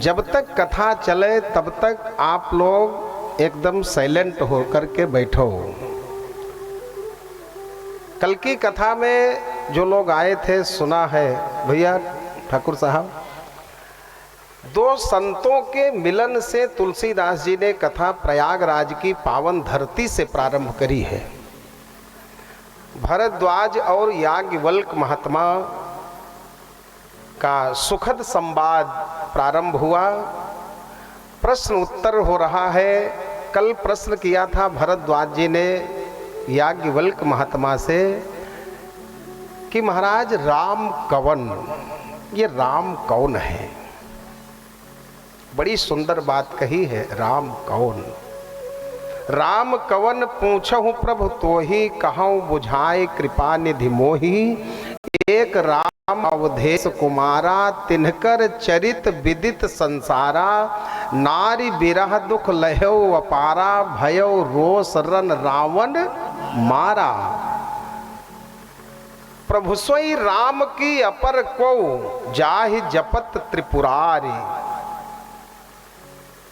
जब तक कथा चले तब तक आप लोग एकदम साइलेंट हो करके बैठो। कल की कथा में जो लोग आए थे सुना है भैया ठाकुर साहब, दो संतों के मिलन से तुलसीदास जी ने कथा प्रयागराज की पावन धरती से प्रारंभ करी है। भरद्वाज और याज्ञवल्क महात्मा का सुखद संवाद प्रारंभ हुआ। प्रश्न उत्तर हो रहा है। कल प्रश्न किया था भरद्वाज जी ने याज्ञवल्क महात्मा से कि महाराज राम कवन, ये राम कौन है? बड़ी सुंदर बात कही है, राम कौन। राम कवन पूछहु प्रभु तोहि, कहऊँ बुझाए कृपा निधि मोहि। एक राम अवधेश कुमारा, तिनकर चरित विदित संसारा। नारी बिरह दुख लह्यो अपारा, भयो रोष रन रावण मारा। प्रभु सोई राम की अपर को, जाहि जपत त्रिपुरारी।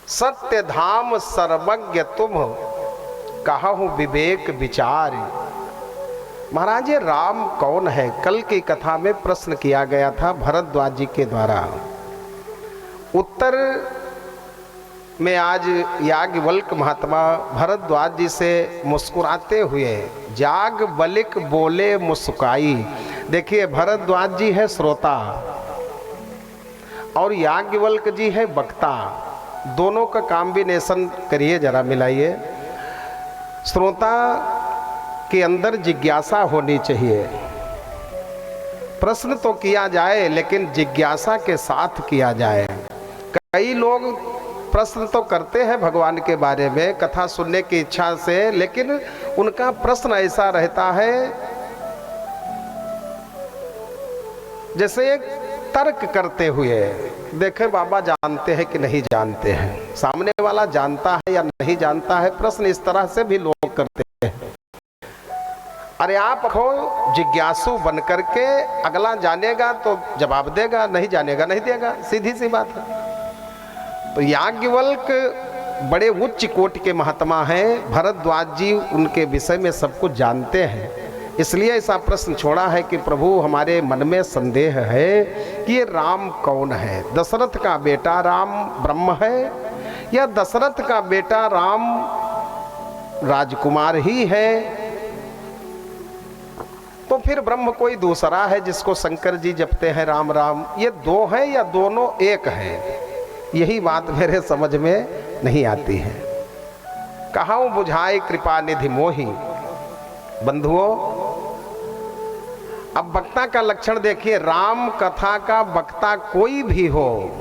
सत्य धाम सर्वज्ञ तुम, कहूँ विवेक विचारी। महाराज ये राम कौन है? कल की कथा में प्रश्न किया गया था भरद्वाज जी के द्वारा। उत्तर में आज याज्ञवल्क महात्मा भरद्वाज जी से मुस्कुराते हुए जाग बलिक बोले मुस्काई। देखिए भरद्वाज जी है श्रोता और याज्ञवल्क जी है वक्ता। दोनों का कॉम्बिनेशन करिए, जरा मिलाइए। श्रोता के अंदर जिज्ञासा होनी चाहिए। प्रश्न तो किया जाए लेकिन जिज्ञासा के साथ किया जाए। कई लोग प्रश्न तो करते हैं भगवान के बारे में कथा सुनने की इच्छा से, लेकिन उनका प्रश्न ऐसा रहता है जैसे एक तर्क करते हुए, देखे बाबा जानते हैं कि नहीं जानते हैं, सामने वाला जानता है या नहीं जानता है। प्रश्न इस तरह से भी लोग करते हैं। अरे आप हो जिज्ञासु बन करके, अगला जानेगा तो जवाब देगा, नहीं जानेगा नहीं देगा, सीधी सी बात है। तो याज्ञवल्क बड़े उच्च कोटि के महात्मा हैं। भरद्वाज जी उनके विषय में सब कुछ जानते हैं, इसलिए ऐसा प्रश्न छोड़ा है कि प्रभु हमारे मन में संदेह है कि ये राम कौन है? दशरथ का बेटा राम ब्रह्म है या दशरथ का बेटा राम राजकुमार ही है? तो फिर ब्रह्म कोई दूसरा है जिसको शंकर जी जपते हैं राम राम। ये दो है या दोनों एक है? यही बात मेरे समझ में नहीं आती है। कहूँ बुझाए कृपा निधि मोहि। बंधुओं, अब वक्ता का लक्षण देखिए। राम कथा का वक्ता कोई भी हो,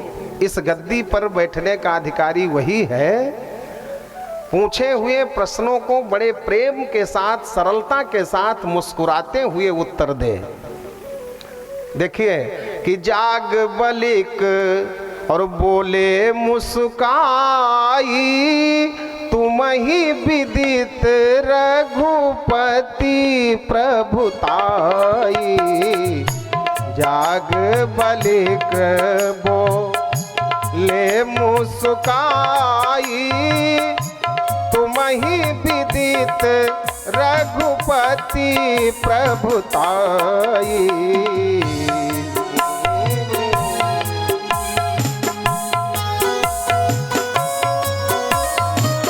इस गद्दी पर बैठने का अधिकारी वही है। पूछे हुए प्रश्नों को बड़े प्रेम के साथ, सरलता के साथ मुस्कुराते हुए उत्तर दे। देखिए कि जाग बलिक और बोले मुस्काई, तुम ही विदित रघुपति प्रभुताई। जाग बलिक बोले मुस्काई, तुम ही विदित रघुपति प्रभुताई।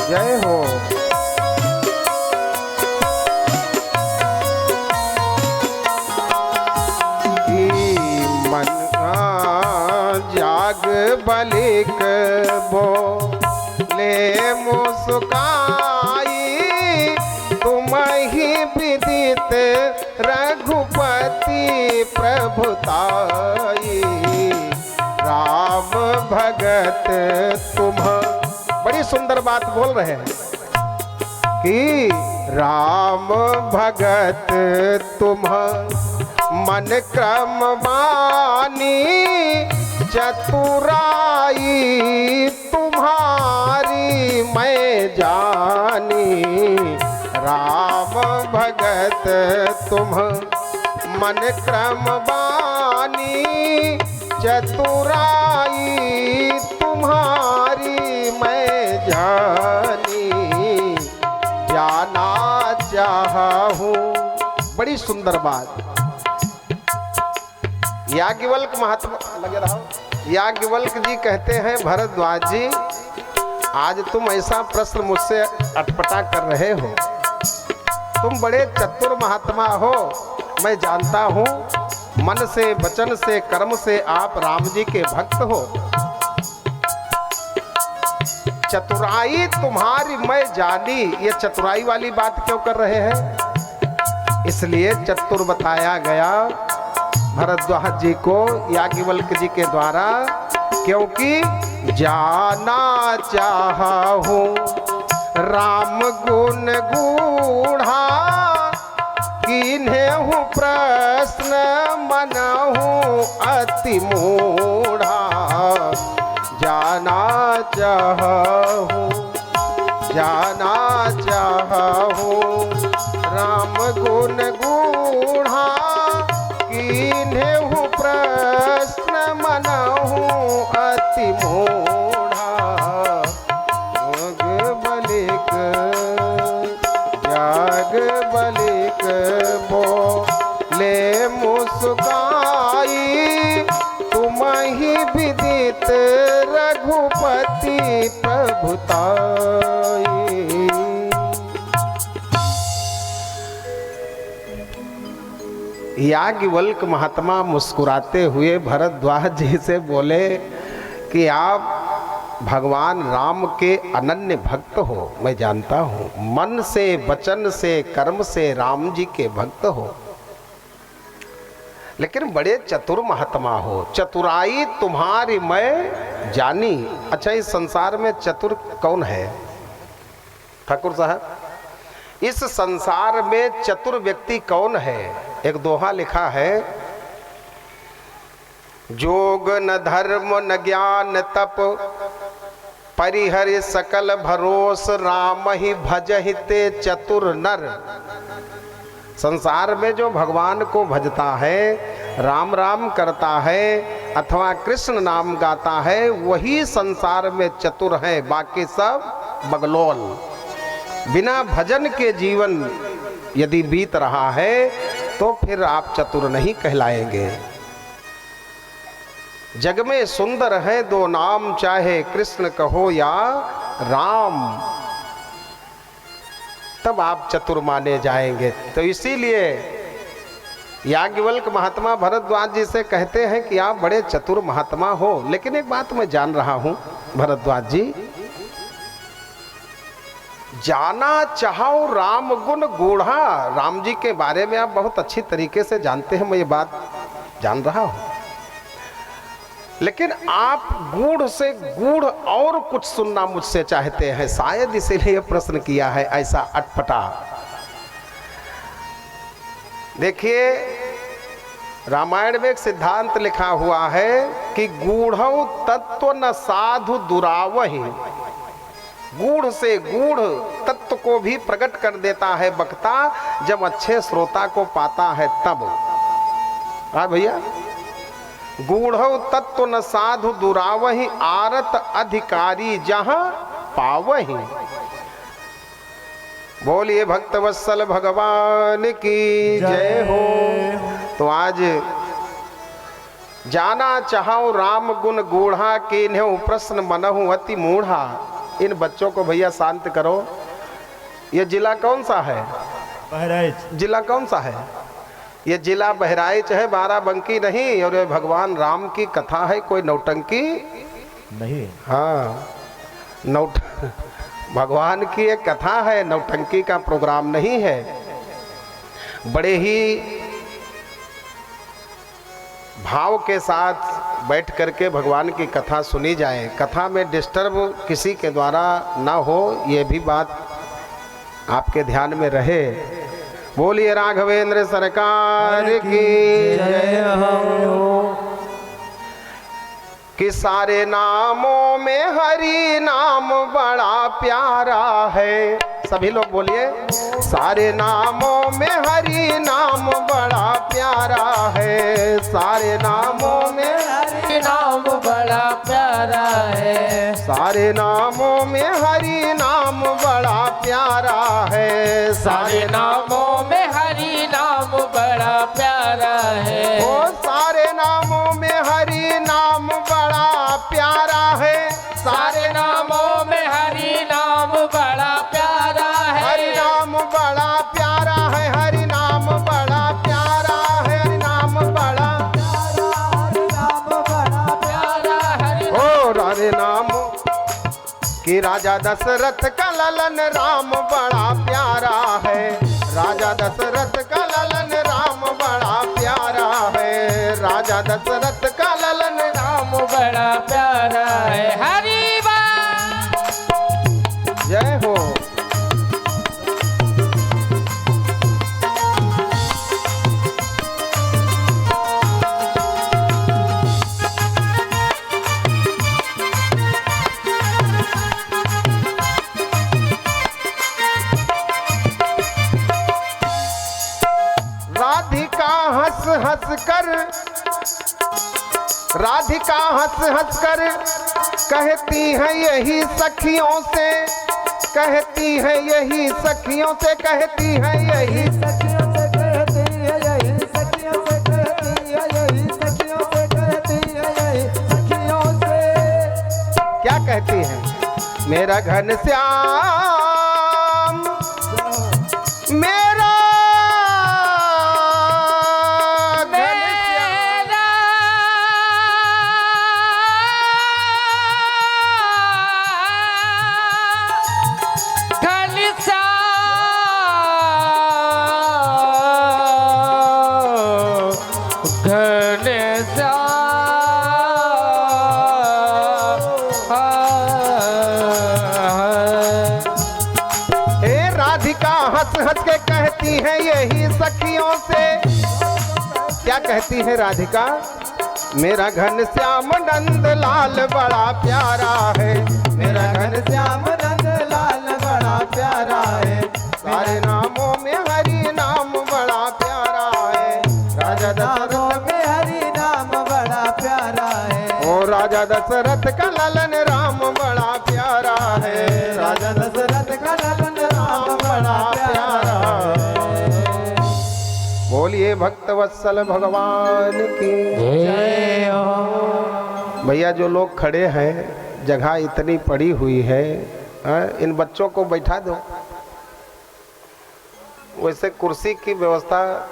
जय हो। मन जाग बलिक बोले मुस्काई, तुम ही विदित रघुपति प्रभुताई। राम भगत तुम, बड़ी सुंदर बात बोल रहे हैं कि राम भगत तुम मन क्रम मानी, चतुराई तुम्हारी मैं जानी। राम भगत तुम मन क्रम बानी, चतुराई तुम हूँ। बड़ी सुंदर बात। याज्ञवल्क महात्मा लगे रहो। याज्ञवल्क जी कहते हैं, भरद्वाज जी आज तुम ऐसा प्रश्न मुझसे अटपटा कर रहे हो। तुम बड़े चतुर महात्मा हो, मैं जानता हूँ। मन से, वचन से, कर्म से आप राम जी के भक्त हो। चतुराई तुम्हारी मैं जानी। ये चतुराई वाली बात क्यों कर रहे हैं? इसलिए चतुर बताया गया भरद्वाज जी को याज्ञवल्क जी के द्वारा, क्योंकि जाना चाहा हूँ राम गुण गूढ़ा, कीन्हे हूँ प्रश्न मनहूँ अति मूढ़ा। जाना चाहूँ, जाना चाहूँ राम गुण गूढ़ा, कीन्हे हूँ प्रश्न मनहूँ अति मूढ़ा। याज्ञवल्क याज्ञवल्क बोले मुस्काई, तुम ही विदित रघुपति प्रभुताई। याज्ञवल्क महात्मा मुस्कुराते हुए भरद्वाज जी से बोले कि आप भगवान राम के अनन्य भक्त हो, मैं जानता हूँ। मन से, वचन से, कर्म से राम जी के भक्त हो, लेकिन बड़े चतुर महात्मा हो। चतुराई तुम्हारी मैं जानी। अच्छा, इस संसार में चतुर कौन है ठाकुर साहब? इस संसार में चतुर व्यक्ति कौन है? एक दोहा लिखा है, जोग न धर्म न ज्ञान तप, परिहरि सकल भरोस, राम ही भजहि ते चतुर नर। संसार में जो भगवान को भजता है, राम राम करता है अथवा कृष्ण नाम गाता है, वही संसार में चतुर है। बाकी सब बगलोल। बिना भजन के जीवन यदि बीत रहा है तो फिर आप चतुर नहीं कहलाएंगे। जग में सुंदर है दो नाम, चाहे कृष्ण कहो या राम, तब आप चतुर माने जाएंगे। तो इसीलिए याज्ञवल्क महात्मा भरद्वाज जी से कहते हैं कि आप बड़े चतुर महात्मा हो। लेकिन एक बात मैं जान रहा हूं भरद्वाज जी, जाना चाहो राम गुण गूढ़ा। राम जी के बारे में आप बहुत अच्छी तरीके से जानते हैं, मैं ये बात जान रहा हूं। लेकिन आप गूढ़ से गूढ़ और कुछ सुनना मुझसे चाहते हैं, शायद इसीलिए प्रश्न किया है ऐसा अटपटा। देखिए, रामायण में एक सिद्धांत लिखा हुआ है कि गूढ़ौ तत्व न साधु दुरावहि। गूढ़ से गूढ़ तत्व को भी प्रकट कर देता है वक्ता, जब अच्छे श्रोता को पाता है तब। हाँ भैया, गूढ़ौ तत्व न साधु दुरावहि, आरत अधिकारी जहां पावहि। बोलिए भक्तवत्सल भगवान की जय हो। तो आज जाना चाहो राम गुण गूढ़ा, कीन्हु प्रश्न मनहु अति मूढ़ा। इन बच्चों को भैया शांत करो। ये जिला कौन सा है? बहराइच। जिला कौन सा है? ये जिला बहराइच है, बाराबंकी नहीं। और ये भगवान राम की कथा है, कोई नौटंकी नहीं। हाँ, भगवान की एक कथा है, नौटंकी का प्रोग्राम नहीं है। बड़े ही भाव के साथ बैठ करके भगवान की कथा सुनी जाए। कथा में डिस्टर्ब किसी के द्वारा ना हो, ये भी बात आपके ध्यान में रहे। बोलिए राघवेंद्र सरकार की जय हो। कि सारे नामों में हरि नाम बड़ा प्यारा है। सभी लोग बोलिए, सारे नामों में हरि नाम बड़ा प्यारा है। सारे नामों में हरि नाम बड़ा प्यारा है। सारे नामों में हरि नाम बड़ा प्यारा है। सारे नामों में प्यारा है। ओ सारे नामों में हरि नाम बड़ा प्यारा है। सारे नामों में हरि नाम बड़ा प्यारा है। हरि नाम बड़ा प्यारा है। हरि नाम बड़ा प्यारा है। हरि नाम बड़ा प्यारा हरि ओ हरि नाम कि राजा दशरथ का ललन राम बड़ा प्यारा है। राजा दशरथ का ललन राम बड़ा प्यारा है। राजा दशरथ का ललन नाम बड़ा प्यारा है। हरि जय हो। राधिका हंस हंस कर कहती है यही सखियों से। कहती है यही सखियों से। कहती है यही सखियों से कहती है यही सखियों से कहती है यही सखियों से कहती है यही सखियों से। क्या कहती है? मेरा घनश्याम मेरा हंस हंस के कहती है यही सखियों से। क्या कहती है राधिका? मेरा घनश्याम नंद लाल बड़ा प्यारा है। मेरा घनश्याम नंद लाल बड़ा प्यारा है। सारे नामों में हरि नाम बड़ा प्यारा है। राजा दशरथ में हरि नाम बड़ा प्यारा है। ओ राजा दशरथ का ललन राम बड़ा प्यारा है। राजा दशरथ का ललन राम बड़ा प्यारा है। बोलिए भक्त वत्सल भगवान की जय हो। भैया जो लोग खड़े हैं, जगह इतनी पड़ी हुई है, इन बच्चों को बैठा दो। वैसे कुर्सी की व्यवस्था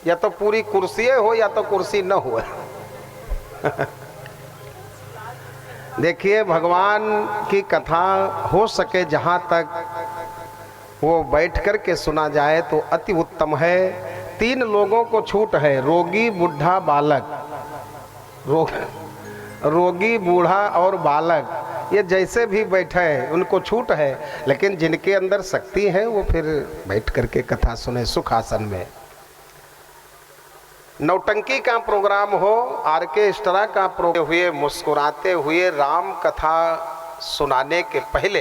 या तो पूरी कुर्सी हो या तो कुर्सी न हो। देखिए भगवान की कथा हो सके जहाँ तक वो बैठ कर के सुना जाए तो अति उत्तम है। 3 लोगों को छूट है, रोगी, बुढ़ा, बालक। रोगी, बूढ़ा और बालक, ये जैसे भी बैठे उनको छूट है। लेकिन जिनके अंदर शक्ति है वो फिर बैठ करके कथा सुने सुखासन में। नौटंकी का प्रोग्राम हो, ऑर्केस्ट्रा का प्रोग्राम हुए, मुस्कुराते हुए राम कथा सुनाने के पहले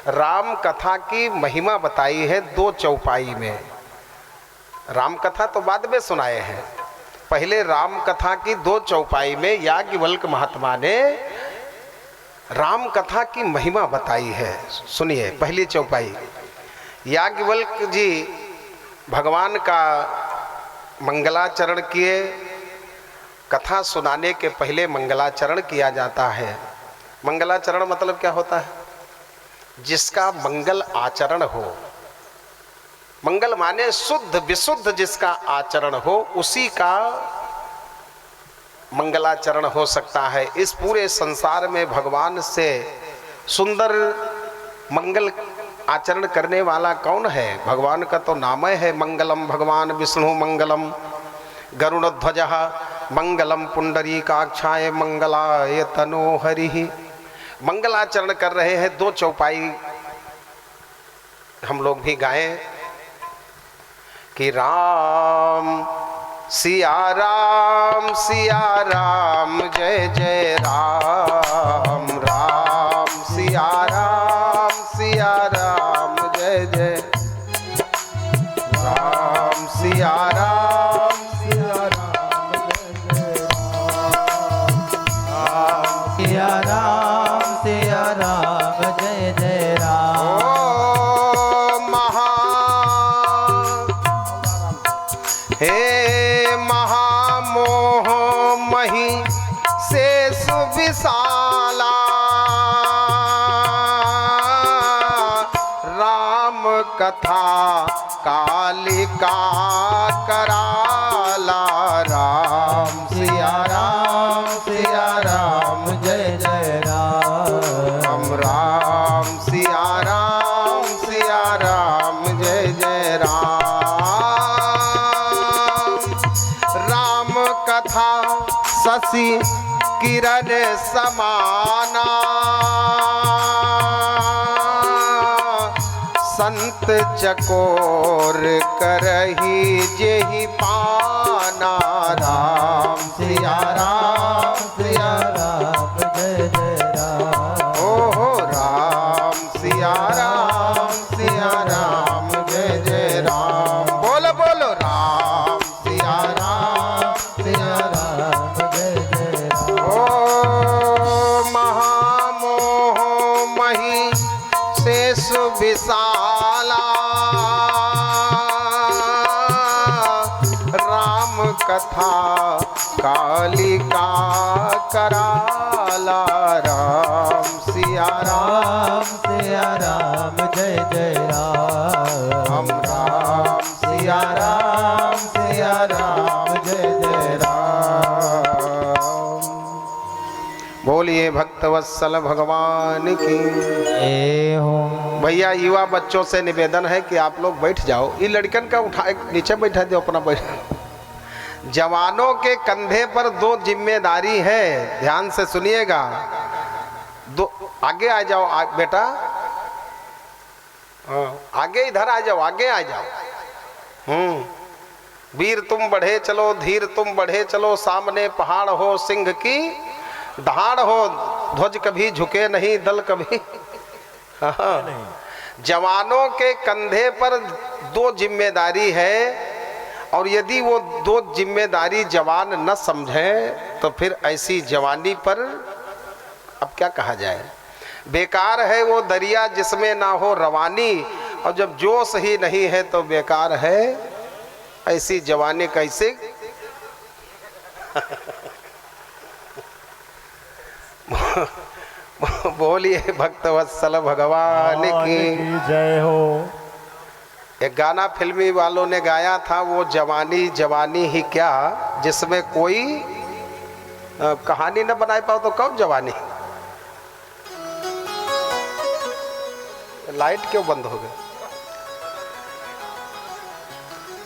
राम कथा की महिमा बताई है 2 चौपाई में। राम कथा तो बाद में सुनाए हैं, पहले राम कथा की 2 चौपाई में याज्ञवल्क्य महात्मा ने राम कथा की महिमा बताई है। सुनिए पहली चौपाई। याज्ञवल्क्य जी भगवान का मंगलाचरण किए। कथा सुनाने के पहले मंगलाचरण किया जाता है। मंगलाचरण मतलब क्या होता है? जिसका मंगल आचरण हो। मंगल माने शुद्ध विशुद्ध जिसका आचरण हो, उसी का मंगलाचरण हो सकता है। इस पूरे संसार में भगवान से सुंदर मंगल आचरण करने वाला कौन है? भगवान का तो नाम है मंगलम। भगवान विष्णु मंगलम, गरुड़ध्वजः मंगलम, पुंडरीकाक्षाय मंगलाय तनोहरि। मंगलाचरण कर रहे हैं। 2 चौपाई हम लोग भी गाएं कि राम सिया राम जय जय राम। राम सिया राम जय जय राम। सिया राम सिया राम जय जय राम। ओ महा हे विशाला राम कथा कालिका कराला राम सिया राम जय जय राम राम सिया राम जय जय राम राम कथा शशि किरण समाना संत चकोर करही जेहि पाना राम सिया राम जय जय राम ओ हो राम सिया राम जय जय राम बोलो बोलो राम सिया राम जय जय राम ओ महामोह मही शेष विशाला राम कथा कालिका कराला राम सिया राम जय जय राम राम सिया राम जय जय राम बोलिए भक्तवत्सल भगवान की। भैया युवा बच्चों से निवेदन है कि आप लोग बैठ जाओ। ये लड़कन का उठा नीचे बैठा दो अपना बैठ। जवानों के कंधे पर दो जिम्मेदारी है, ध्यान से सुनिएगा। दो आगे आ जाओ बेटा, आगे इधर आ जाओ, आगे आ जाओ। वीर तुम बढ़े चलो, धीर तुम बढ़े चलो, सामने पहाड़ हो सिंह की दहाड़ हो, ध्वज कभी झुके नहीं दल कभी। जवानों के कंधे पर दो जिम्मेदारी है, और यदि वो दो जिम्मेदारी जवान न समझे तो फिर ऐसी जवानी पर अब क्या कहा जाए। बेकार है वो दरिया जिसमें ना हो रवानी, और जब जोश ही नहीं है तो बेकार है ऐसी जवानी कैसे। बोलिए भक्तवत्सल भगवान की जय हो। एक गाना फिल्मी वालों ने गाया था, वो जवानी जवानी ही क्या, जिसमें कोई कहानी न बना पाओ तो कब जवानी। लाइट क्यों बंद हो गई।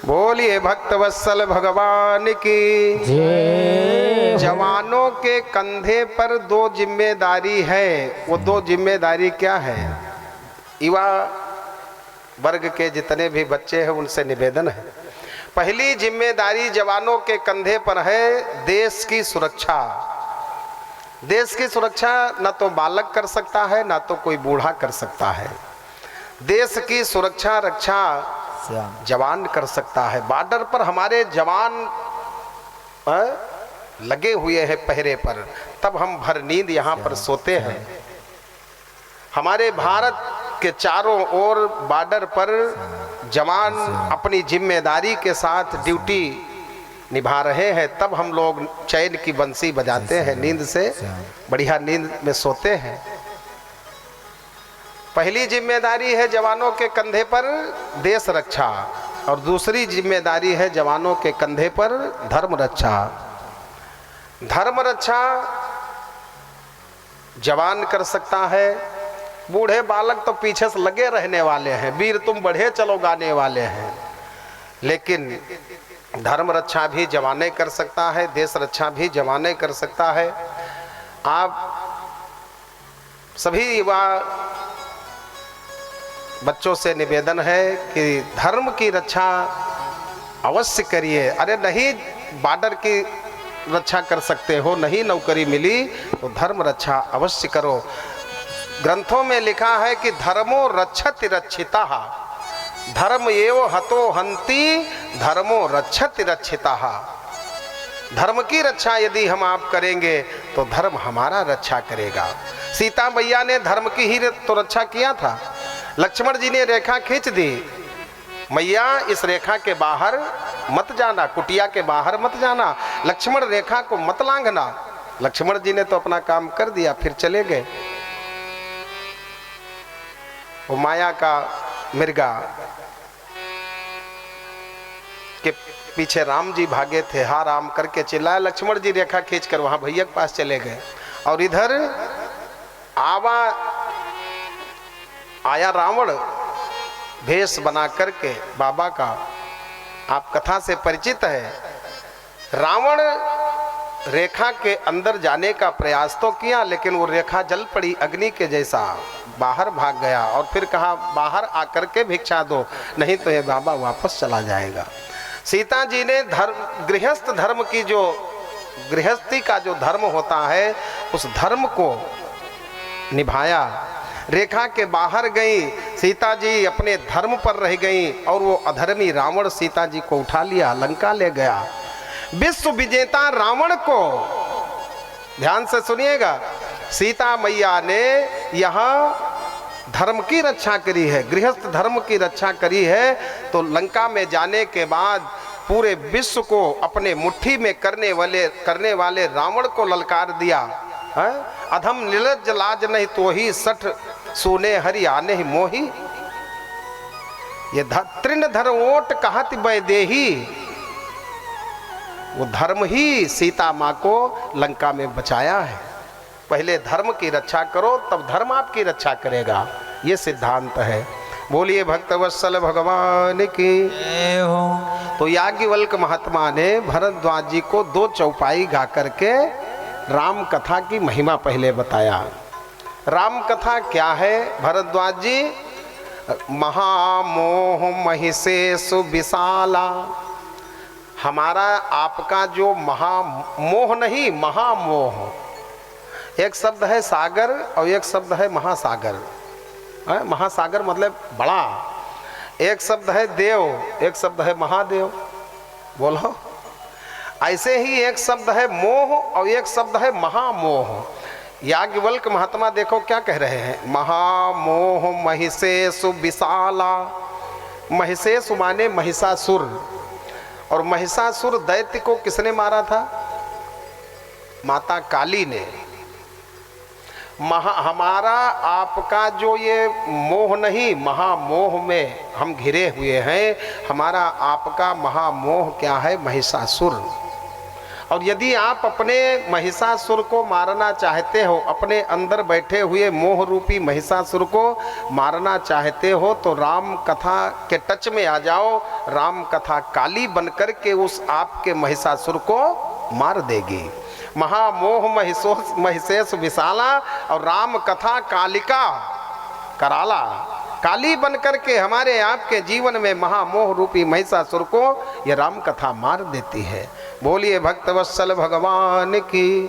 बोलिए भक्तवत्सल भगवान की जय। जवानों के कंधे पर दो जिम्मेदारी है। वो दो जिम्मेदारी क्या है। युवा वर्ग के जितने भी बच्चे हैं उनसे निवेदन है, पहली जिम्मेदारी जवानों के कंधे पर है देश की सुरक्षा। देश की सुरक्षा न तो बालक कर सकता है न तो कोई बूढ़ा कर सकता है। देश की सुरक्षा रक्षा जवान कर सकता है। बॉर्डर पर हमारे जवान लगे हुए हैं पहरे पर, तब हम भर नींद यहाँ पर सोते हैं। हमारे भारत के चारों ओर बॉर्डर पर जवान अपनी जिम्मेदारी के साथ ड्यूटी निभा रहे हैं, तब हम लोग चैन की बंसी बजाते हैं, नींद से बढ़िया नींद में सोते हैं। पहली जिम्मेदारी है जवानों के कंधे पर देश रक्षा, और दूसरी जिम्मेदारी है जवानों के कंधे पर धर्म रक्षा। धर्म रक्षा जवान कर सकता है, बूढ़े बालक तो पीछे से लगे रहने वाले हैं, वीर तुम बढ़े चलो गाने वाले हैं। लेकिन धर्म रक्षा भी जवाने कर सकता है, देश रक्षा भी जवाने कर सकता है। आप सभी युवा बच्चों से निवेदन है कि धर्म की रक्षा अवश्य करिए। अरे नहीं बॉर्डर की रक्षा कर सकते हो, नहीं नौकरी मिली तो धर्म रक्षा अवश्य करो। ग्रंथों में लिखा है कि धर्मो रक्षति रक्षिता, धर्म एव हतो हंति धर्मो रक्षति रक्षिता। धर्म की रक्षा यदि हम आप करेंगे तो धर्म हमारा रक्षा करेगा। सीता मैया ने धर्म की ही तो रक्षा किया था। लक्ष्मण जी ने रेखा खींच दी, मैया इस रेखा के बाहर मत जाना, कुटिया के बाहर मत जाना, लक्ष्मण रेखा को मत लांघना। लक्ष्मण जी ने तो अपना काम कर दिया, फिर चले गए। वो माया का मिर्गा के पीछे राम जी भागे थे, हा राम करके चिल्लाया। लक्ष्मण जी रेखा खींचकर वहां भैया के पास चले गए और इधर आया रावण भेष बना करके बाबा का। आप कथा से परिचित है। रावण रेखा के अंदर जाने का प्रयास तो किया, लेकिन वो रेखा जल पड़ी अग्नि के जैसा, बाहर भाग गया और फिर कहा बाहर आकर के भिक्षा दो, नहीं तो ये बाबा वापस चला जाएगा। सीता जी ने गृहस्थ धर्म की जो गृहस्थी का जो धर्म होता है उस धर्म को निभाया। रेखा के बाहर गई सीता जी, अपने धर्म पर रह गई और वो अधर्मी रावण सीता जी को उठा लिया, लंका ले गया। विश्व विजेता रावण को, ध्यान से सुनिएगा, सीता मैया ने यहाँ धर्म की रक्षा करी है, गृहस्थ धर्म की रक्षा करी है। तो लंका में जाने के बाद पूरे विश्व को अपने मुट्ठी में करने वाले रावण को ललकार दिया है। अधम निर्लज्ज लाज नहीं तो ही सठ सोने हरि आने ही मोही, ये तृण धर ओट कहत वैदेही। वो धर्म ही सीता माँ को लंका में बचाया है। पहले धर्म की रक्षा करो तब धर्म आपकी रक्षा करेगा, ये सिद्धांत है। बोलिए भक्तवत्सल भगवान की। तो याज्ञवल्क्य महात्मा ने भरद्वाज जी को 2 चौपाई गा करके राम कथा की महिमा पहले बताया। राम कथा क्या है भरद्वाज जी? महामोह महिषेषु विशाला, हमारा आपका जो महामोह नहीं, महामोह। एक शब्द है सागर और एक शब्द है महासागर। महासागर मतलब बड़ा, एक शब्द है देव, एक शब्द है महादेव। बोलो, ऐसे ही एक शब्द है मोह और एक शब्द है महामोह। याज्ञवल्क्य महात्मा देखो क्या कह रहे हैं, महामोह महिषेषु विशाला। महिषेषु माने महिषासुर, और महिषासुर दैत्य को किसने मारा था? माता काली ने। हमारा आपका जो ये मोह नहीं, महामोह में हम घिरे हुए हैं। हमारा आपका महामोह क्या है? महिषासुर। और यदि आप अपने महिषासुर को मारना चाहते हो, अपने अंदर बैठे हुए मोह रूपी महिषासुर को मारना चाहते हो, तो राम कथा के टच में आ जाओ। राम कथा काली बनकर के उस आपके महिषासुर को मार देगी। महामोह महिषेष विशाला और राम कथा कालिका कराला। काली बनकर के हमारे आपके जीवन में महामोह रूपी महिषासुर को यह राम कथा मार देती है। बोलिए भक्तवत्सल भगवान की।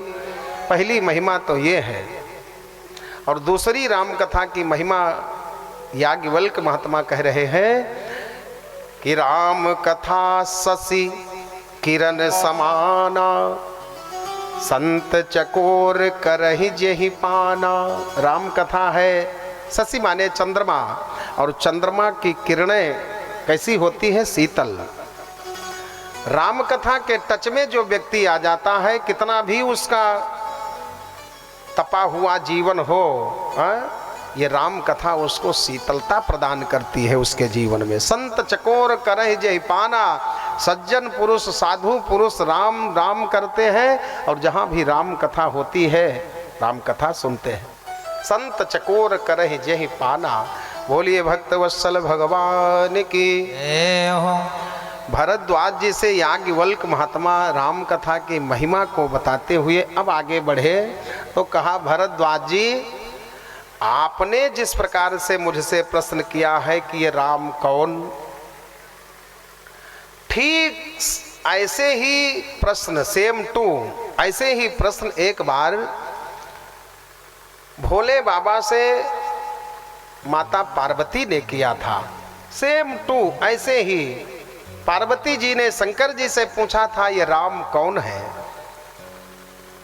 पहली महिमा तो ये है। और दूसरी राम कथा की महिमा याज्ञवल्क्य महात्मा कह रहे हैं कि राम कथा शशि किरण समाना, संत चकोर करहि जेहि पाना। राम कथा है, शशि माने चंद्रमा, और चंद्रमा की किरणें कैसी होती है? शीतल। राम कथा के टच में जो व्यक्ति आ जाता है, कितना भी उसका तपा हुआ जीवन हो, ये राम कथा उसको शीतलता प्रदान करती है उसके जीवन में। संत चकोर करहि जेहि पाना, सज्जन पुरुष साधु पुरुष राम राम करते हैं, और जहाँ भी राम कथा होती है राम कथा सुनते हैं। संत चकोर करहि जेहि पाना। बोलिए भक्तवत्सल भगवान की। भरद्वाज जी से याज्ञवल्क्य महात्मा राम कथा की महिमा को बताते हुए अब आगे बढ़े तो कहा, भरद्वाज जी आपने जिस प्रकार से मुझसे प्रश्न किया है कि ये राम कौन, ठीक ऐसे ही प्रश्न, सेम टू ऐसे ही प्रश्न एक बार भोले बाबा से माता पार्वती ने किया था। सेम टू ऐसे ही पार्वती जी ने शंकर जी से पूछा था, ये राम कौन है?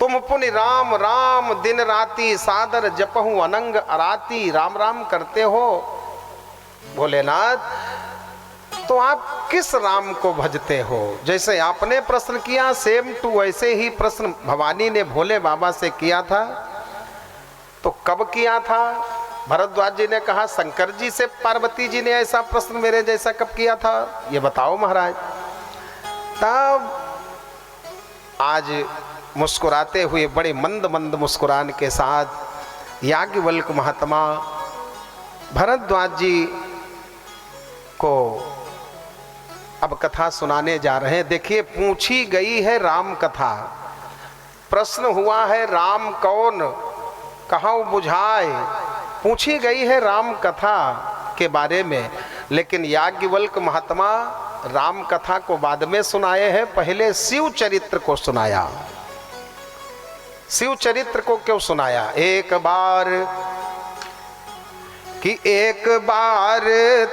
तुम पुनि राम राम दिन राती, सादर जपहु अनंग अराती। राम राम करते हो भोलेनाथ, तो आप किस राम को भजते हो? जैसे आपने प्रश्न किया सेम टू वैसे ही प्रश्न भवानी ने भोले बाबा से किया था। तो कब किया था? भरद्वाज जी ने कहा शंकर जी से पार्वती जी ने ऐसा प्रश्न मेरे जैसा कब किया था, ये बताओ महाराज। तब आज मुस्कुराते हुए बड़े मंद मंद मुस्कुरान के साथ याज्ञवल्क्य महात्मा भरद्वाज जी को अब कथा सुनाने जा रहे हैं। देखिए, पूछी गई है राम कथा, प्रश्न हुआ है राम कौन, कहाँ बुझाए, पूछी गई है राम कथा के बारे में। लेकिन याज्ञवल्क्य महात्मा राम कथा को बाद में सुनाए हैं, पहले शिव चरित्र को सुनाया। शिव चरित्र को क्यों सुनाया? एक बार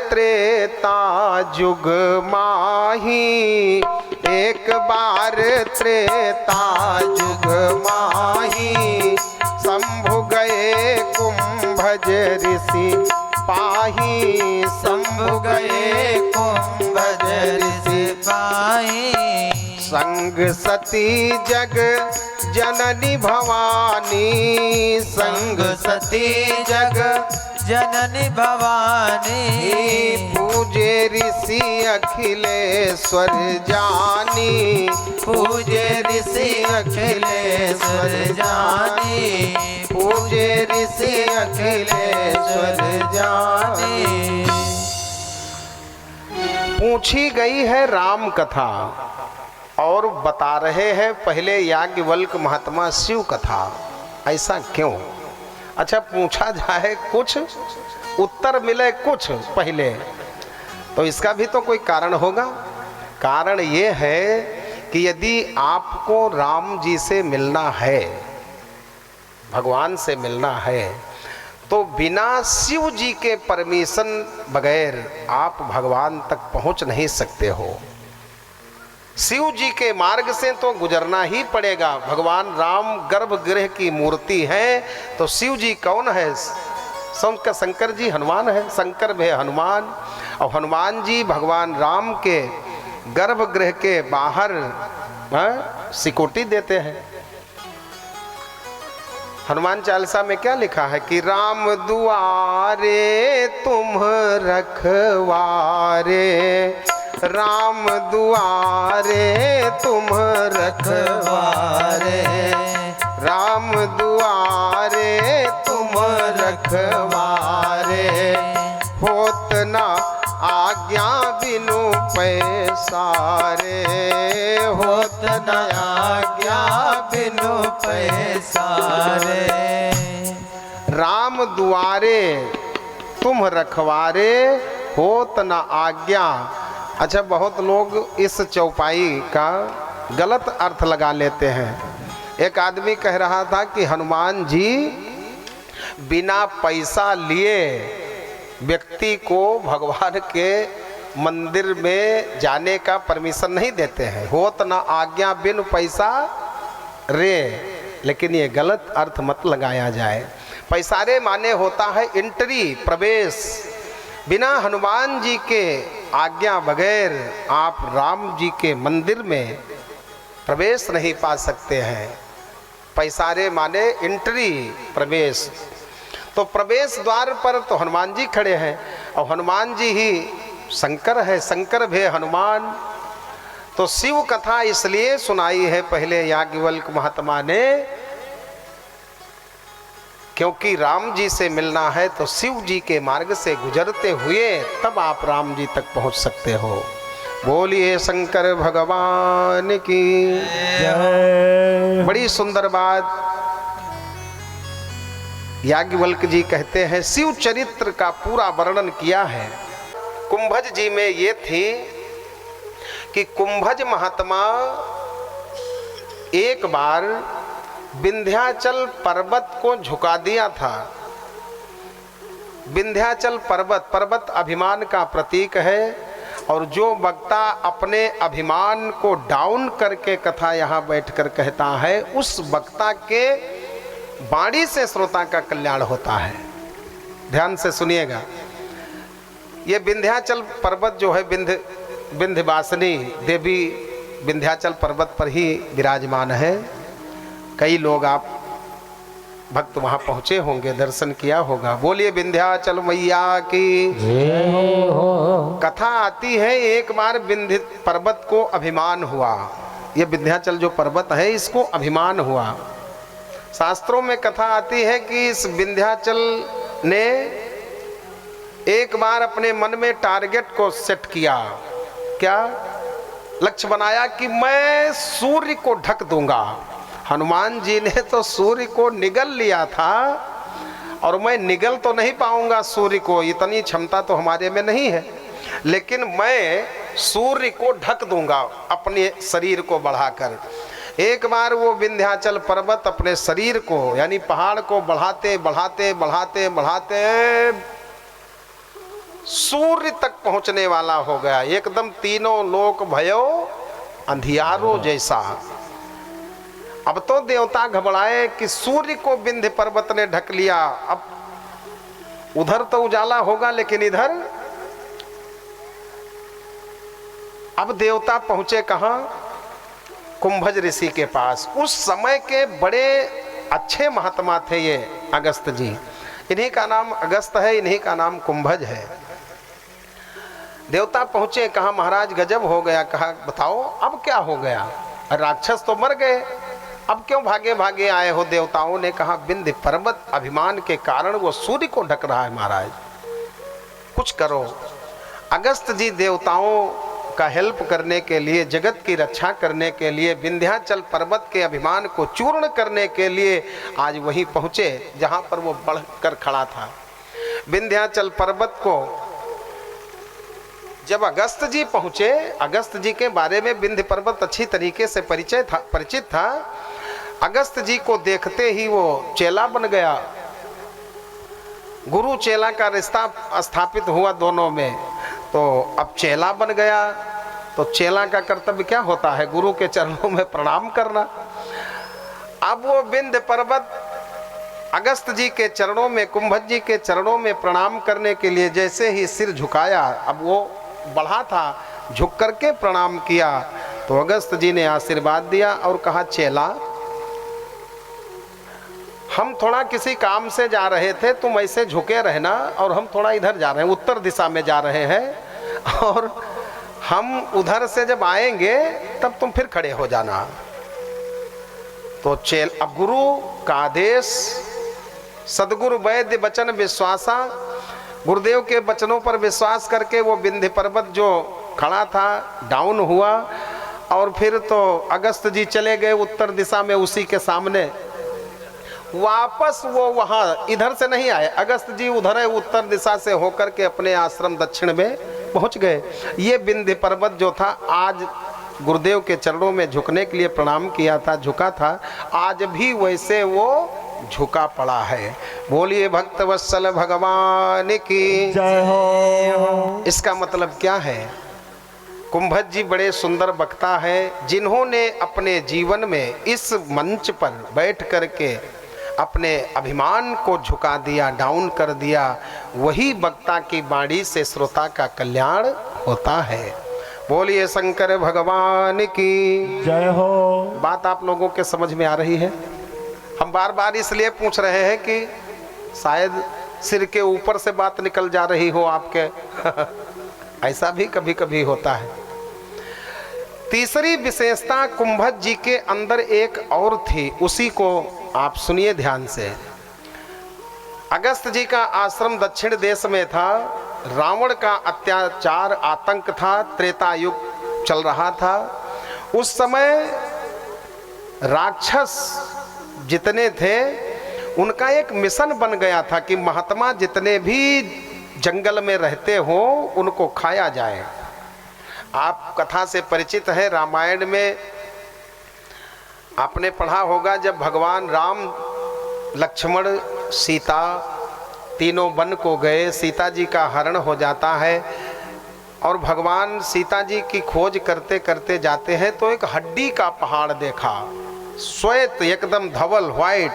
त्रेता जुग माही, एक बार त्रेता जुग माही, शंभु गए कुंभज ऋषि पाही, शंभु गए कुंभज ऋषि पाही, संग सती जग जननी भवानी, संग सती जग जननी भवानी, पूजे ऋषि अखिलेश्वर जानी, पूजे ऋषि अखिलेश्वर जानी, पूजे ऋषि अखिलेश्वर जानी। पूछी गई है राम कथा और बता रहे हैं पहले याज्ञवल्क्य महात्मा शिव कथा। ऐसा क्यों? अच्छा, पूछा जाए कुछ, उत्तर मिले कुछ पहले, तो इसका भी तो कोई कारण होगा। कारण ये है कि यदि आपको राम जी से मिलना है, भगवान से मिलना है, तो बिना शिव जी के परमिशन बगैर आप भगवान तक पहुंच नहीं सकते हो। शिव जी के मार्ग से तो गुजरना ही पड़ेगा। भगवान राम गर्भगृह की मूर्ति है, तो शिव जी कौन है? शंकर जी हनुमान है, शंकर भे हनुमान। और हनुमान जी भगवान राम के गर्भगृह के बाहर सिक्योरिटी देते हैं। हनुमान चालीसा में क्या लिखा है कि राम दुआरे तुम रखवारे, राम दुआरे तुम रखवारे, राम दुआरे तुम रखवारे, होत ना आज्ञा बिनु पैसारे, होत ना आज्ञा बिनु पैसारे, राम दुआरे तुम रखवारे, होत ना आज्ञा। अच्छा, बहुत लोग इस चौपाई का गलत अर्थ लगा लेते हैं। एक आदमी कह रहा था कि हनुमान जी बिना पैसा लिए व्यक्ति को भगवान के मंदिर में जाने का परमिशन नहीं देते हैं, होत ना आज्ञा बिन पैसा रे। लेकिन ये गलत अर्थ मत लगाया जाए। पैसारे माने होता है एंट्री, प्रवेश। बिना हनुमान जी के आज्ञा बगैर आप राम जी के मंदिर में प्रवेश नहीं पा सकते हैं। पैसारे माने एंट्री, प्रवेश। तो प्रवेश द्वार पर तो हनुमान जी खड़े हैं, और हनुमान जी ही शंकर है, शंकर भे हनुमान। तो शिव कथा इसलिए सुनाई है पहले याज्ञवल्क्य महात्मा ने, क्योंकि राम जी से मिलना है तो शिव जी के मार्ग से गुजरते हुए तब आप राम जी तक पहुंच सकते हो। बोलिए शंकर भगवान की जय। बड़ी सुंदर बात याज्ञवल्क्य जी कहते हैं। शिव चरित्र का पूरा वर्णन किया है। कुंभज जी में ये थी कि कुंभज महात्मा एक बार विंध्याचल पर्वत को झुका दिया था। विंध्याचल पर्वत अभिमान का प्रतीक है, और जो वक्ता अपने अभिमान को डाउन करके कथा यहाँ बैठकर कहता है, उस वक्ता के वाणी से श्रोता का कल्याण होता है। ध्यान से सुनिएगा। ये विंध्याचल पर्वत जो है विंध्यवासिनी देवी विंध्याचल पर्वत पर ही विराजमान है। कई लोग आप भक्त वहां पहुंचे होंगे, दर्शन किया होगा। बोलिए विंध्याचल मैया की जय हो। कथा आती है एक बार विंध्य पर्वत को अभिमान हुआ। ये विंध्याचल जो पर्वत है इसको अभिमान हुआ। शास्त्रों में कथा आती है कि इस विंध्याचल ने एक बार अपने मन में टारगेट को सेट किया। क्या लक्ष्य बनाया कि मैं सूर्य को ढक दूंगा। हनुमान जी ने तो सूर्य को निगल लिया था और मैं निगल तो नहीं पाऊंगा सूर्य को, इतनी क्षमता तो हमारे में नहीं है, लेकिन मैं सूर्य को ढक दूंगा अपने शरीर को बढ़ाकर। एक बार वो विंध्याचल पर्वत अपने शरीर को यानी पहाड़ को बढ़ाते बढ़ाते बढ़ाते बढ़ाते सूर्य तक पहुंचने वाला हो गया। एकदम तीनों लोक भयो अंधियारों जैसा। अब तो देवता घबराए कि सूर्य को विंध्य पर्वत ने ढक लिया, अब उधर तो उजाला होगा लेकिन इधर। अब देवता पहुंचे कहां? कुंभज ऋषि के पास। उस समय के बड़े अच्छे महात्मा थे ये अगस्त जी। इन्हीं का नाम अगस्त है, इन्हीं का नाम कुंभज है। देवता पहुंचे, कहा महाराज गजब हो गया। कहा बताओ अब क्या हो गया? राक्षस तो मर गए, अब क्यों भागे भागे आए हो? देवताओं ने कहा विंध्य पर्वत अभिमान के कारण वो सूर्य को ढक रहा है महाराज, कुछ करो। अगस्त जी देवताओं का हेल्प करने के लिए, जगत की रक्षा करने के लिए, विंध्याचल पर्वत के अभिमान को चूर्ण करने के लिए आज वहीं पहुंचे जहां पर वो बढ़कर खड़ा था। विंध्याचल पर्वत को जब अगस्त जी पहुंचे, अगस्त जी के बारे में विंध्य पर्वत अच्छी तरीके से परिचित था। अगस्त जी को देखते ही वो चेला बन गया। गुरु चेला का रिश्ता स्थापित हुआ दोनों में, तो अब चेला बन गया। तो चेला का कर्तव्य क्या होता है? गुरु के चरणों में प्रणाम करना। अब वो विंध्य पर्वत अगस्त जी के चरणों में, कुंभज जी के चरणों में प्रणाम करने के लिए जैसे ही सिर झुकाया, अब वो बढ़ा था, झुक करके प्रणाम किया तो अगस्त जी ने आशीर्वाद दिया और कहा चेला हम थोड़ा किसी काम से जा रहे थे, तुम ऐसे झुके रहना, और हम थोड़ा इधर जा रहे हैं, उत्तर दिशा में जा रहे हैं, और हम उधर से जब आएंगे तब तुम फिर खड़े हो जाना। तो अब गुरु का आदेश, सदगुरु वैद्य वचन विश्वासा, गुरुदेव के वचनों पर विश्वास करके वो विंध्य पर्वत जो खड़ा था डाउन हुआ, और फिर तो अगस्त जी चले गए उत्तर दिशा में उसी के सामने। वापस वो वहाँ इधर से नहीं आए, अगस्त जी उधर है उत्तर दिशा से होकर के अपने आश्रम दक्षिण में पहुँच गए। ये विंध्य पर्वत जो था आज गुरुदेव के चरणों में झुकने के लिए प्रणाम किया था, झुका था, आज भी वैसे वो झुका पड़ा है। बोलिए भक्त वत्सल भगवान की जय हो। इसका मतलब क्या है? कुंभज जी बड़े सुंदर वक्ता है, जिन्होंने अपने जीवन में इस मंच पर बैठ करके अपने अभिमान को झुका दिया, डाउन कर दिया। वही वक्ता की वाणी से श्रोता का कल्याण होता है। बोलिए शंकर भगवान की जय हो। बात आप लोगों के समझ में आ रही है? हम बार बार इसलिए पूछ रहे हैं कि शायद सिर के ऊपर से बात निकल जा रही हो आपके ऐसा भी कभी कभी होता है। तीसरी विशेषता कुंभज जी के अंदर एक और थी, उसी को आप सुनिए ध्यान से। अगस्त जी का आश्रम दक्षिण देश में था, रावण का अत्याचार आतंक था, त्रेता युग चल रहा था। उस समय राक्षस जितने थे उनका एक मिशन बन गया था कि महात्मा जितने भी जंगल में रहते हो उनको खाया जाए। आप कथा से परिचित हैं, रामायण में आपने पढ़ा होगा, जब भगवान राम, लक्ष्मण, सीता तीनों वन को गए, सीता जी का हरण हो जाता है और भगवान सीता जी की खोज करते करते जाते हैं तो एक हड्डी का पहाड़ देखा, श्वेत एकदम धवल व्हाइट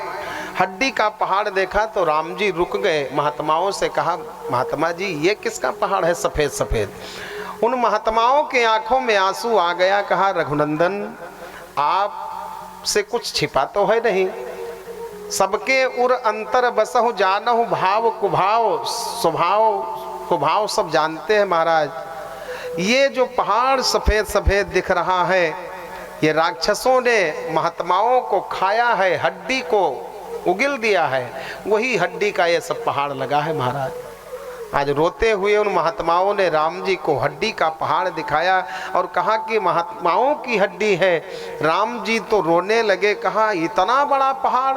हड्डी का पहाड़ देखा तो राम जी रुक गए, महात्माओं से कहा महात्मा जी ये किसका पहाड़ है सफ़ेद सफ़ेद। उन महात्माओं के आंखों में आंसू आ गया। कहा रघुनंदन आप से कुछ छिपा तो है नहीं, सबके उर अंतर बसहु जानहु भाव कुभाव स्वभाव कुभाव सब जानते हैं महाराज। ये जो पहाड़ सफ़ेद सफ़ेद दिख रहा है ये राक्षसों ने महात्माओं को खाया है, हड्डी को उगिल दिया है, वही हड्डी का ये सब पहाड़ लगा है महाराज। आज रोते हुए उन महात्माओं ने राम जी को हड्डी का पहाड़ दिखाया और कहा कि महात्माओं की हड्डी है। राम जी तो रोने लगे, कहा इतना बड़ा पहाड़,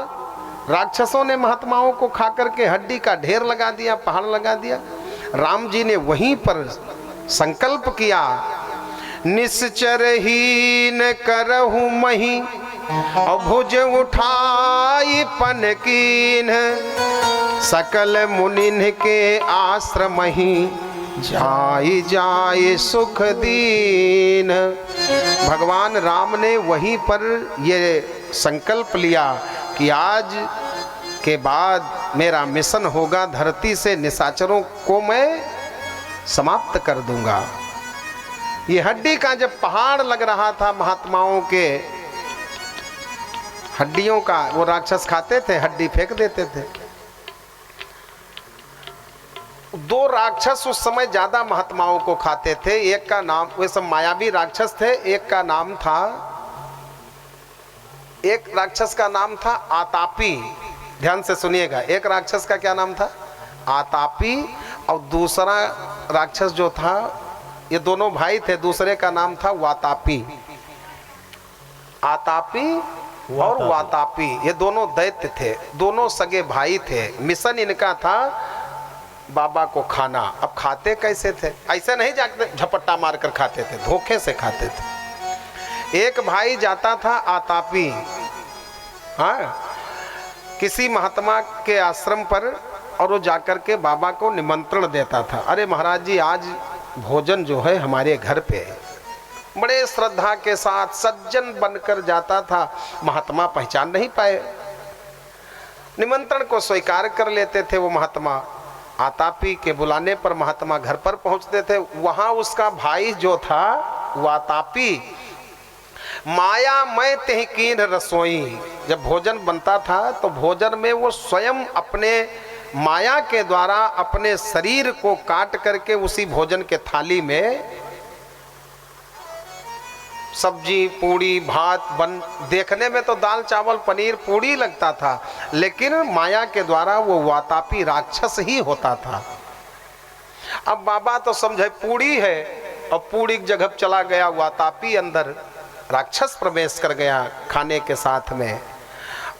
राक्षसों ने महात्माओं को खा करके हड्डी का ढेर लगा दिया, पहाड़ लगा दिया। राम जी ने वहीं पर संकल्प किया, निश्चर हीन करहु मही भुज उठाई पनकीन, सकल मुनिन के आश्रम ही जाई जाए सुख दीन। भगवान राम ने वहीं पर ये संकल्प लिया कि आज के बाद मेरा मिशन होगा, धरती से निशाचरों को मैं समाप्त कर दूंगा। ये हड्डी का जब पहाड़ लग रहा था महात्माओं के हड्डियों का, वो राक्षस खाते थे, हड्डी फेंक देते थे। दो राक्षस उस समय ज्यादा महात्माओं को खाते थे। एक का नाम, वे सब मायावी राक्षस थे, एक राक्षस का नाम था आतापी। ध्यान से सुनिएगा, एक राक्षस का क्या नाम था? आतापी। और दूसरा राक्षस जो था, ये दोनों भाई थे, दूसरे का नाम था वातापी। आतापी और वातापी ये दोनों दैत्य थे, दोनों सगे भाई थे। मिशन इनका था बाबा को खाना। अब खाते कैसे थे? ऐसे नहीं जाके झपट्टा मारकर खाते थे, धोखे से खाते थे। एक भाई जाता था आतापी, हाँ, किसी महात्मा के आश्रम पर, और वो जाकर के बाबा को निमंत्रण देता था, अरे महाराज जी आज भोजन जो है हमारे घर पे। बड़े श्रद्धा के साथ सज्जन बनकर जाता था। महात्मा पहचान नहीं पाए, निमंत्रण को स्वीकार कर लेते थे वो महात्मा। आतापी के बुलाने पर महात्मा घर पर पहुंचते थे। वहां उसका भाई जो था वातापी, माया मैं तेहकीन रसोई, जब भोजन बनता था तो भोजन में वो स्वयं अपने माया के द्वारा अपने शरीर को काट करके उसी भोजन के थाली में सब्जी पूड़ी भात बन, देखने में तो दाल चावल पनीर पूड़ी लगता था, लेकिन माया के द्वारा वो वातापी राक्षस ही होता था। अब बाबा तो समझे पूड़ी है, और पूड़ी की जगह चला गया वातापी, अंदर राक्षस प्रवेश कर गया खाने के साथ में।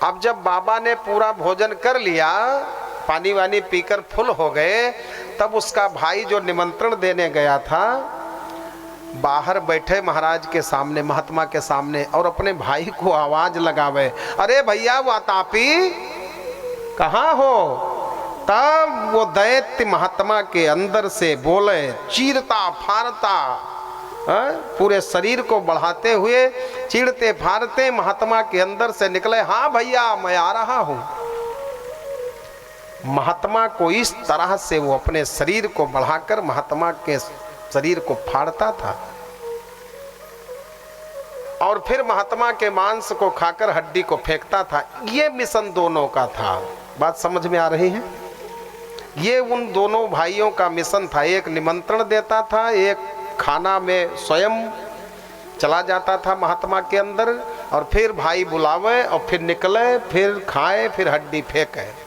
अब जब बाबा ने पूरा भोजन कर लिया, पानी वानी पीकर फुल हो गए, तब उसका भाई जो निमंत्रण देने गया था बाहर बैठे महाराज के सामने, महात्मा के सामने, और अपने भाई को आवाज लगावे, अरे भैया वातापी कहाँ हो? तब वो दैत्य महात्मा के अंदर से बोले, चीरता फाड़ता, पूरे शरीर को बढ़ाते हुए चीरते फाड़ते महात्मा के अंदर से निकले, हाँ भैया मैं आ रहा हूं। महात्मा को इस तरह से वो अपने शरीर को बढ़ाकर महात्मा के शरीर को फाड़ता था, और फिर महात्मा के मांस को खाकर हड्डी को फेंकता था। ये मिशन दोनों का था। बात समझ में आ रही है? ये उन दोनों भाइयों का मिशन था। एक निमंत्रण देता था, एक खाना में स्वयं चला जाता था महात्मा के अंदर, और फिर भाई बुलावे और फिर निकले, फिर खाए, फिर हड्डी फेंके।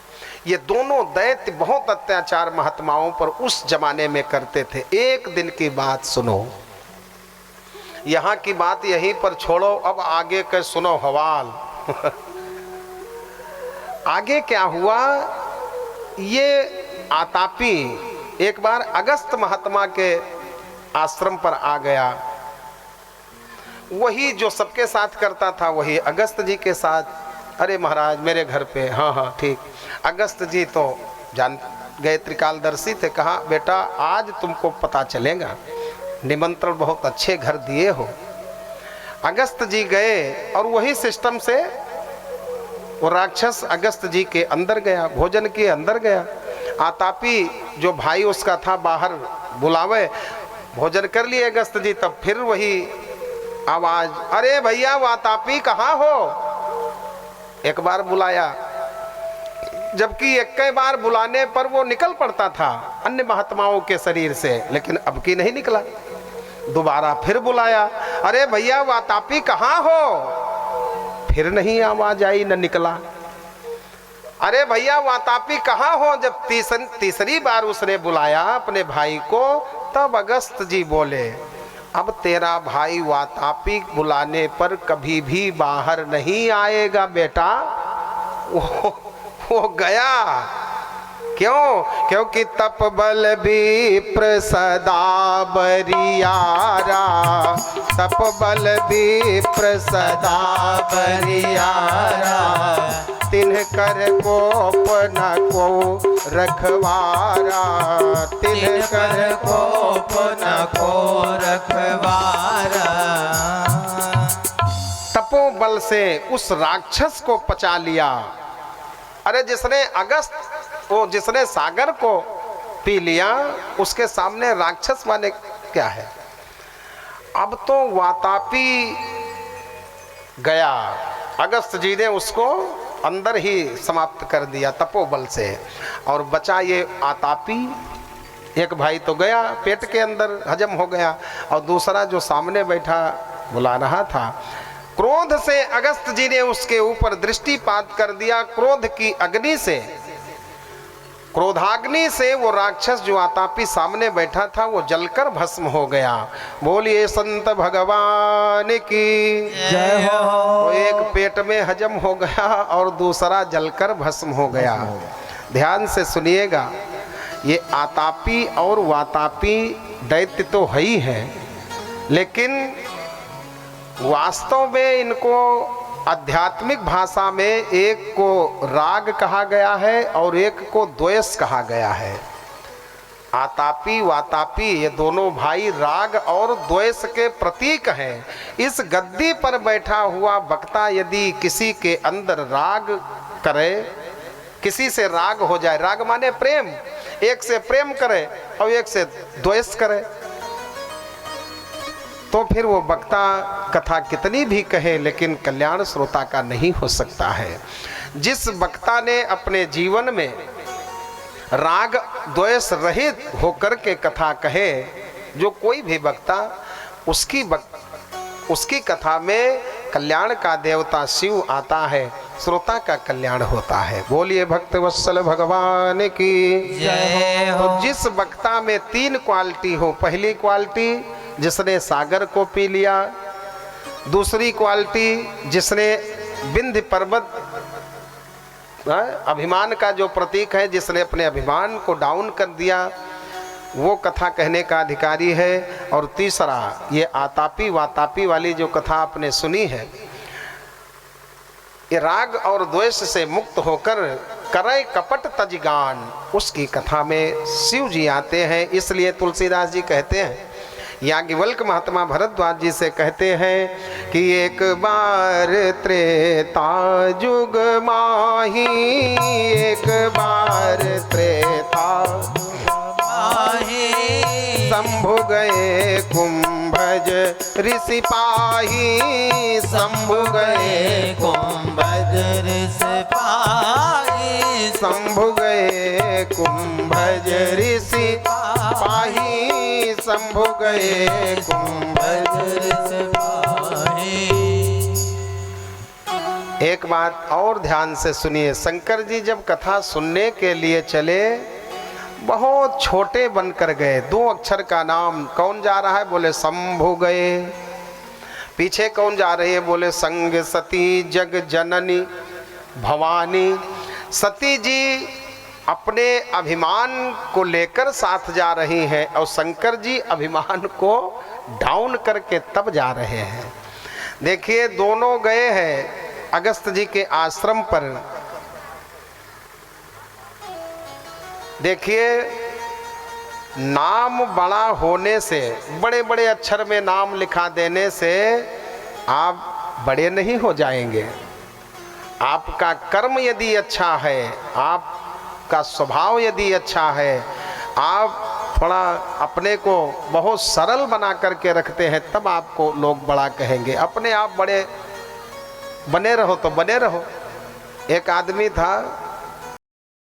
ये दोनों दैत्य बहुत अत्याचार महात्माओं पर उस जमाने में करते थे। एक दिन की बात सुनो, यहाँ की बात यहीं पर छोड़ो, अब आगे के सुनो हवाल। आगे क्या हुआ? ये आतापी एक बार अगस्त महात्मा के आश्रम पर आ गया। वही जो सबके साथ करता था, वही अगस्त जी के साथ, अरे महाराज मेरे घर पे, हाँ हाँ ठीक। अगस्त जी तो जान गए, त्रिकालदर्शी थे। कहा बेटा आज तुमको पता चलेगा, निमंत्रण बहुत अच्छे घर दिए हो। अगस्त जी गए और वही सिस्टम से वो राक्षस अगस्त जी के अंदर गया, भोजन के अंदर गया। आतापी जो भाई उसका था बाहर बुलावे, भोजन कर लिए अगस्त जी, तब फिर वही आवाज, अरे भैया वातापी कहाँ हो। एक बार बुलाया, जबकि एक कई बार बुलाने पर वो निकल पड़ता था अन्य महात्माओं के शरीर से, लेकिन अब की नहीं निकला। दोबारा फिर बुलाया, अरे भैया वातापी कहाँ हो, फिर नहीं आवाज आई, न निकला। अरे भैया वातापी कहाँ हो, जब तीसरी बार उसने बुलाया अपने भाई को, तब अगस्त जी बोले, अब तेरा भाई वातापी बुलाने पर कभी भी बाहर नहीं आएगा बेटा, वो गया। क्यों? क्योंकि तप बल विप्र सदा बरियारा, तप बल विप्र सदा बरियारा, तिन्ह कर कोप न को रखवारा, तिन्ह कर कोप न को रखवारा। तपोबल से उस राक्षस को पचा लिया। अरे जिसने अगस्त, वो जिसने सागर को पी लिया, उसके सामने राक्षस वाले क्या है। अब तो वातापी गया, अगस्त जी ने उसको अंदर ही समाप्त कर दिया तपोबल से, और बचा ये आतापी। एक भाई तो गया, पेट के अंदर हजम हो गया, और दूसरा जो सामने बैठा बुला रहा था, क्रोध से अगस्त जी ने उसके ऊपर दृष्टिपात कर दिया। क्रोध की अग्नि से, क्रोधाग्नि से वो राक्षस जो आतापी सामने बैठा था वो जलकर भस्म हो गया। बोलिए संत भगवान की जय हो। वो एक पेट में हजम हो गया और दूसरा जलकर भस्म हो गया। ध्यान से सुनिएगा, ये आतापी और वातापी दैत्य तो है ही है, लेकिन वास्तव में इनको आध्यात्मिक भाषा में एक को राग कहा गया है और एक को द्वेष कहा गया है। आतापी वातापी ये दोनों भाई राग और द्वेष के प्रतीक हैं। इस गद्दी पर बैठा हुआ वक्ता यदि किसी के अंदर राग करे, किसी से राग हो जाए, राग माने प्रेम, एक से प्रेम करे और एक से द्वेष करे, तो फिर वो वक्ता कथा कितनी भी कहे लेकिन कल्याण श्रोता का नहीं हो सकता है। जिस वक्ता ने अपने जीवन में राग द्वेष रहित होकर के कथा कहे, जो कोई भी वक्ता, उसकी कथा में कल्याण का देवता शिव आता है, श्रोता का कल्याण होता है। बोलिए भक्त वत्सल भगवान की जय हो। तो जिस वक्ता में 3 क्वालिटी हो, पहली क्वालिटी जिसने सागर को पी लिया, दूसरी क्वालिटी जिसने विंध्य पर्वत अभिमान का जो प्रतीक है, जिसने अपने अभिमान को डाउन कर दिया, वो कथा कहने का अधिकारी है, और तीसरा ये आतापी वातापी वाली जो कथा आपने सुनी है, ये राग और द्वेष से मुक्त होकर करे कपट तजगान, उसकी कथा में शिव जी आते हैं। इसलिए तुलसीदास जी कहते हैं, याज्ञवल्क्य महात्मा भरद्वाज जी से कहते हैं कि एक बार त्रेता जुग माही, एक बार त्रेता माही, शंभु गए कुंभज ऋषि पाही, शंभु गए कुंभज ऋषि पाही, शंभु गए कुंभज ऋषि पाही, शंभु गए कुंभज ऋषि पाही। एक बात और ध्यान से सुनिए, शंकर जी जब कथा सुनने के लिए चले, बहुत छोटे बनकर गए। 2 अक्षर का नाम। कौन जा रहा है? बोले शंभु गए। पीछे कौन जा रही है? बोले संग सती जग जननी भवानी। सती जी अपने अभिमान को लेकर साथ जा रही हैं और शंकर जी अभिमान को डाउन करके तब जा रहे हैं। देखिए, दोनों गए हैं अगस्त जी के आश्रम पर। देखिए, नाम बड़ा होने से, बड़े बड़े अक्षर में नाम लिखा देने से आप बड़े नहीं हो जाएंगे। आपका कर्म यदि अच्छा है, आपका स्वभाव यदि अच्छा है, आप थोड़ा अपने को बहुत सरल बना करके रखते हैं, तब आपको लोग बड़ा कहेंगे। अपने आप बड़े बने रहो तो बने रहो। एक आदमी था,